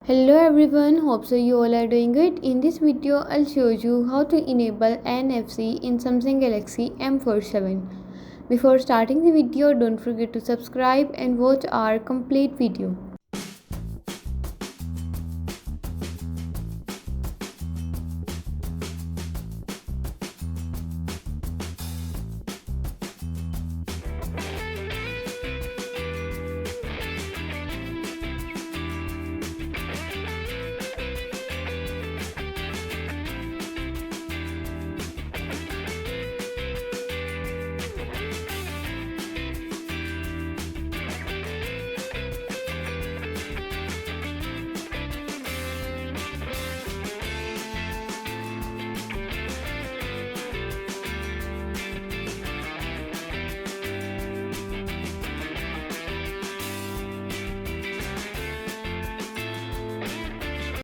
Hello everyone, hope so you all are doing good. In this video I'll show you how to enable NFC in Samsung Galaxy M47. Before starting the video, don't forget to subscribe and watch our complete video.